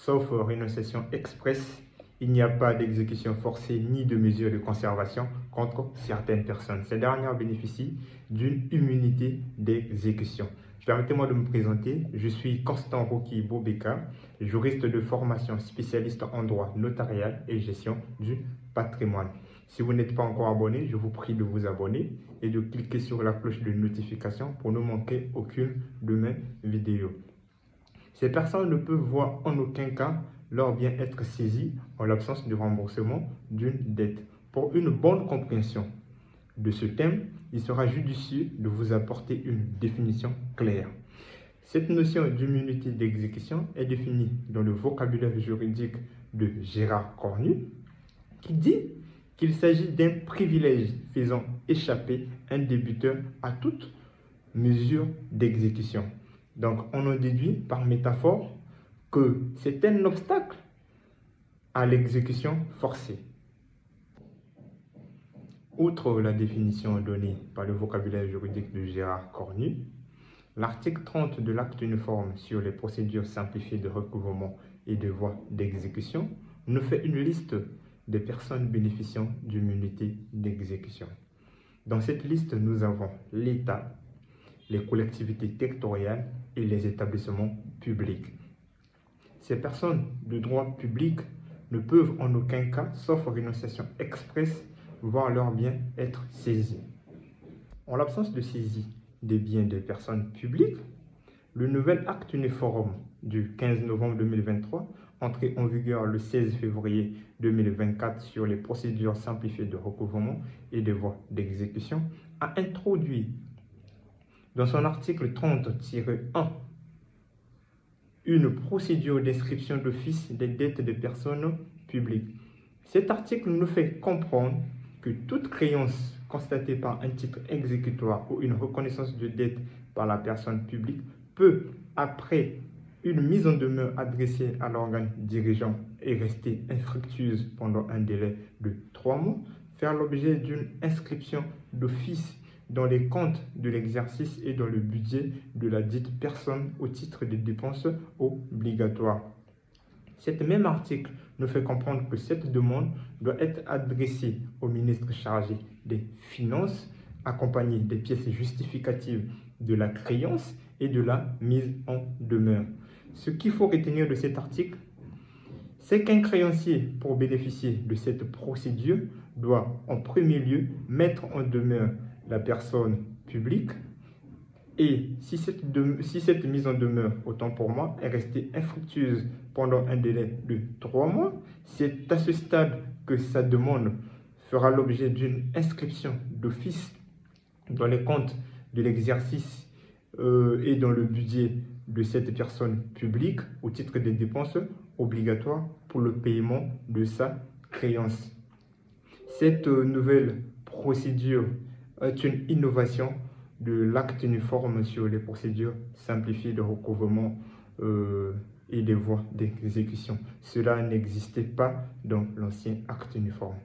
sauf renonciation expresse, il n'y a pas d'exécution forcée ni de mesures de conservation contre certaines personnes. Ces dernières bénéficient d'une immunité d'exécution. Permettez-moi de me présenter. Je suis Constant Rocky Bobeka, juriste de formation, spécialiste en droit notarial et gestion du patrimoine. Si vous n'êtes pas encore abonné, je vous prie de vous abonner et de cliquer sur la cloche de notification pour ne manquer aucune de mes vidéos. Ces personnes ne peuvent voir en aucun cas leur bien être saisis en l'absence de remboursement d'une dette. Pour une bonne compréhension de ce thème, il sera judicieux de vous apporter une définition claire. Cette notion d'immunité d'exécution est définie dans le vocabulaire juridique de Gérard Cornu, qui dit qu'il s'agit d'un privilège faisant échapper un débiteur à toute mesure d'exécution. Donc, on en déduit par métaphore que c'est un obstacle à l'exécution forcée. Outre la définition donnée par le vocabulaire juridique de Gérard Cornu, l'article 30 de l'acte uniforme sur les procédures simplifiées de recouvrement et de voies d'exécution nous fait une liste des personnes bénéficiant d'immunité d'exécution. Dans cette liste, nous avons l'État, les collectivités territoriales et les établissements publics. Ces personnes de droit public ne peuvent en aucun cas, sauf renonciation expresse, voir leurs biens être saisis. En l'absence de saisie des biens des personnes publiques, le nouvel acte uniforme du 15 novembre 2023, entré en vigueur le 16 février 2024 sur les procédures simplifiées de recouvrement et de voies d'exécution, a introduit dans son article 30-1 une procédure d'inscription d'office des dettes des personnes publiques. Cet article nous fait comprendre que toute créance constatée par un titre exécutoire ou une reconnaissance de dette par la personne publique peut, après une mise en demeure adressée à l'organe dirigeant et rester infructueuse pendant un délai de 3 mois, faire l'objet d'une inscription d'office dans les comptes de l'exercice et dans le budget de la dite personne au titre des dépenses obligatoires. Cet même article nous fait comprendre que cette demande doit être adressée au ministre chargé des Finances, accompagnée des pièces justificatives de la créance et de la mise en demeure. Ce qu'il faut retenir de cet article, c'est qu'un créancier, pour bénéficier de cette procédure, doit en premier lieu mettre en demeure la personne publique. Et si cette mise en demeure, autant pour moi, est restée infructueuse pendant un délai de 3 mois, c'est à ce stade que sa demande fera l'objet d'une inscription d'office dans les comptes de l'exercice et dans le budget de cette personne publique au titre des dépenses obligatoires pour le paiement de sa créance. Cette nouvelle procédure est une innovation de l'acte uniforme sur les procédures simplifiées de recouvrement et des voies d'exécution. Cela n'existait pas dans l'ancien acte uniforme.